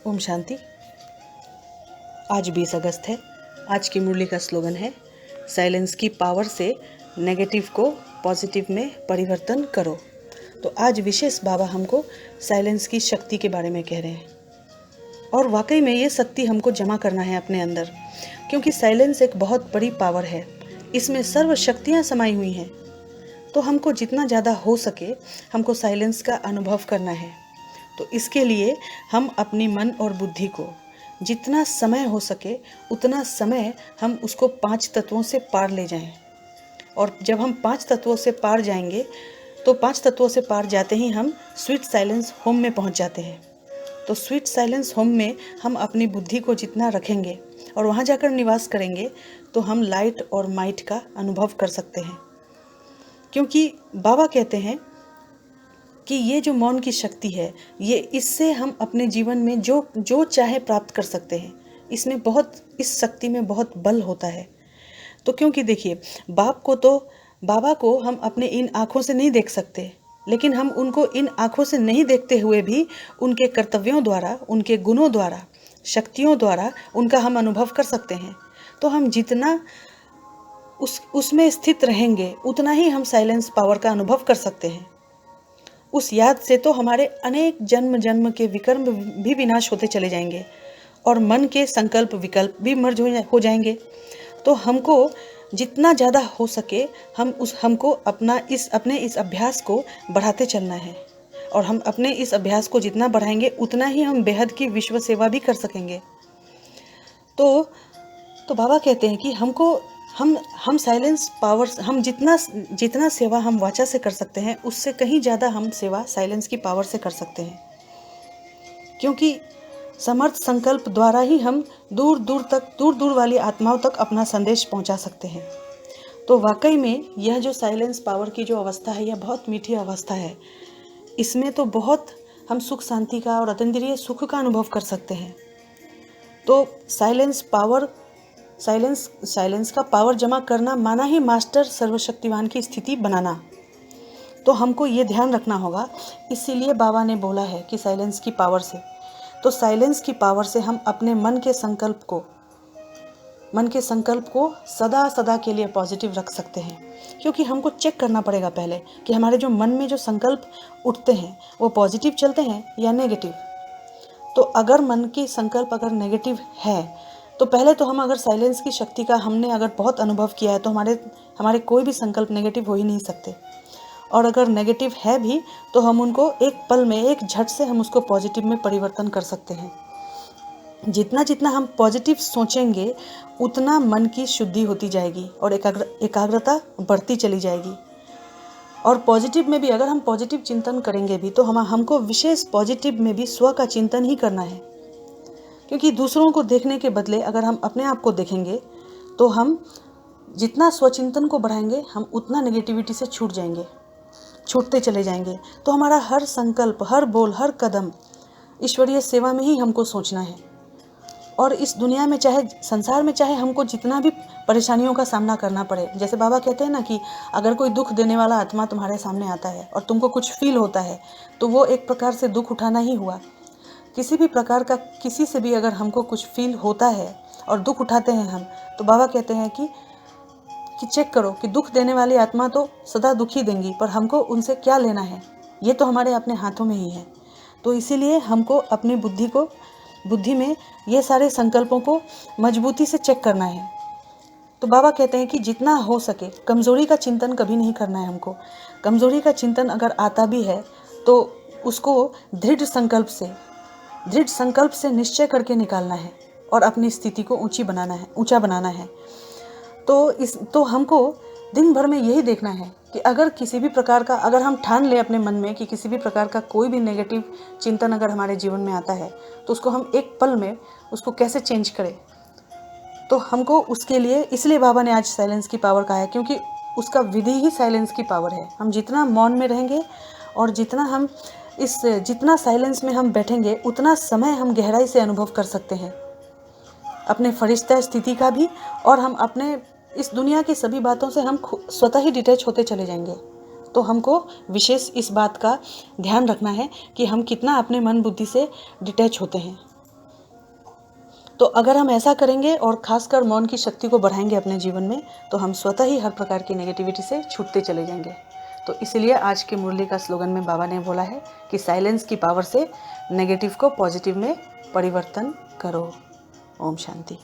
ओम शांति। आज 20 अगस्त है। आज की मुरली का स्लोगन है, साइलेंस की पावर से नेगेटिव को पॉजिटिव में परिवर्तन करो। तो आज विशेष बाबा हमको साइलेंस की शक्ति के बारे में कह रहे हैं और वाकई में ये शक्ति हमको जमा करना है अपने अंदर, क्योंकि साइलेंस एक बहुत बड़ी पावर है। इसमें सर्व शक्तियाँ समाई हुई हैं। तो हमको जितना ज़्यादा हो सके हमको साइलेंस का अनुभव करना है। तो इसके लिए हम अपनी मन और बुद्धि को जितना समय हो सके उतना समय हम उसको 5 तत्वों से पार ले जाएं। और जब हम 5 तत्वों से पार जाएंगे तो 5 तत्वों से पार जाते ही हम स्वीट साइलेंस होम में पहुंच जाते हैं। तो स्वीट साइलेंस होम में हम अपनी बुद्धि को जितना रखेंगे और वहां जाकर निवास करेंगे तो हम लाइट और माइट का अनुभव कर सकते हैं। क्योंकि बाबा कहते हैं कि ये जो मौन की शक्ति है, ये इससे हम अपने जीवन में जो चाहे प्राप्त कर सकते हैं। इस शक्ति में बहुत बल होता है। तो क्योंकि देखिए, बाबा को हम अपने इन आँखों से नहीं देख सकते, लेकिन हम उनको इन आँखों से नहीं देखते हुए भी उनके कर्तव्यों द्वारा, उनके गुणों द्वारा, शक्तियों द्वारा उनका हम अनुभव कर सकते हैं। तो हम जितना उसमें स्थित रहेंगे उतना ही हम साइलेंस पावर का अनुभव कर सकते हैं। उस याद से तो हमारे अनेक जन्म जन्म के विकर्म भी विनाश होते चले जाएंगे और मन के संकल्प विकल्प भी मर्ज हो जाएंगे। तो हमको जितना ज़्यादा हो सके हमको अपने इस अभ्यास को बढ़ाते चलना है। और हम अपने इस अभ्यास को जितना बढ़ाएंगे उतना ही हम बेहद की विश्व सेवा भी कर सकेंगे। तो बाबा कहते हैं कि हम साइलेंस पावर, हम जितना सेवा हम वाचा से कर सकते हैं उससे कहीं ज़्यादा हम सेवा साइलेंस की पावर से कर सकते हैं। क्योंकि समर्थ संकल्प द्वारा ही हम दूर दूर वाली आत्माओं तक अपना संदेश पहुंचा सकते हैं। तो वाकई में यह जो साइलेंस पावर की जो अवस्था है, यह बहुत मीठी अवस्था है। इसमें तो बहुत हम सुख शांति का और अतीन्द्रिय सुख का अनुभव कर सकते हैं। तो साइलेंस का पावर जमा करना माना ही मास्टर सर्वशक्तिवान की स्थिति बनाना। तो हमको ये ध्यान रखना होगा। इसीलिए बाबा ने बोला है कि साइलेंस की पावर से, तो साइलेंस की पावर से हम अपने मन के संकल्प को सदा सदा के लिए पॉजिटिव रख सकते हैं। क्योंकि हमको चेक करना पड़ेगा पहले कि हमारे जो मन में जो संकल्प उठते हैं वो पॉजिटिव चलते हैं या नेगेटिव। तो अगर मन की संकल्प अगर नेगेटिव है तो पहले तो हम अगर साइलेंस की शक्ति का हमने अगर बहुत अनुभव किया है तो हमारे कोई भी संकल्प नेगेटिव हो ही नहीं सकते। और अगर नेगेटिव है भी तो हम उनको एक पल में, एक झट से हम उसको पॉजिटिव में परिवर्तन कर सकते हैं। जितना हम पॉजिटिव सोचेंगे उतना मन की शुद्धि होती जाएगी और एकाग्रता बढ़ती चली जाएगी। और पॉजिटिव में भी अगर हम पॉजिटिव चिंतन करेंगे भी तो हमको विशेष पॉजिटिव में भी स्व का चिंतन ही करना है। क्योंकि दूसरों को देखने के बदले अगर हम अपने आप को देखेंगे तो हम जितना स्वचिंतन को बढ़ाएंगे हम उतना नेगेटिविटी से छूटते चले जाएंगे। तो हमारा हर संकल्प, हर बोल, हर कदम ईश्वरीय सेवा में ही हमको सोचना है। और इस दुनिया में संसार में चाहे हमको जितना भी परेशानियों का सामना करना पड़े, जैसे बाबा कहते हैं ना कि अगर कोई दुख देने वाला आत्मा तुम्हारे सामने आता है और तुमको कुछ फील होता है तो वो एक प्रकार से दुख उठाना ही हुआ। किसी भी प्रकार का किसी से भी अगर हमको कुछ फील होता है और दुख उठाते हैं हम, तो बाबा कहते हैं कि चेक करो कि दुख देने वाली आत्मा तो सदा दुखी देंगी, पर हमको उनसे क्या लेना है, ये तो हमारे अपने हाथों में ही है। तो इसीलिए हमको अपनी बुद्धि में ये सारे संकल्पों को मजबूती से चेक करना है। तो बाबा कहते हैं कि जितना हो सके कमज़ोरी का चिंतन कभी नहीं करना है हमको। कमज़ोरी का चिंतन अगर आता भी है तो उसको दृढ़ संकल्प से निश्चय करके निकालना है और अपनी स्थिति को ऊंचा बनाना है। तो हमको दिन भर में यही देखना है कि अगर किसी भी प्रकार का, अगर हम ठान लें अपने मन में कि किसी भी प्रकार का कोई भी नेगेटिव चिंतन अगर हमारे जीवन में आता है तो उसको हम एक पल में उसको कैसे चेंज करें। तो हमको उसके लिए, इसलिए बाबा ने आज साइलेंस की पावर कहा है, क्योंकि उसका विधि ही साइलेंस की पावर है। हम जितना मौन में रहेंगे और जितना साइलेंस में हम बैठेंगे उतना समय हम गहराई से अनुभव कर सकते हैं अपने फरिश्ता स्थिति का भी। और हम अपने इस दुनिया की सभी बातों से हम स्वतः ही डिटैच होते चले जाएंगे। तो हमको विशेष इस बात का ध्यान रखना है कि हम कितना अपने मन बुद्धि से डिटैच होते हैं। तो अगर हम ऐसा करेंगे और खासकर मौन की शक्ति को बढ़ाएंगे अपने जीवन में, तो हम स्वतः ही हर प्रकार की नेगेटिविटी से छूटते चले जाएंगे। तो इसलिए आज की मुरली का स्लोगन में बाबा ने बोला है कि साइलेंस की पावर से नेगेटिव को पॉजिटिव में परिवर्तन करो। ओम शांति।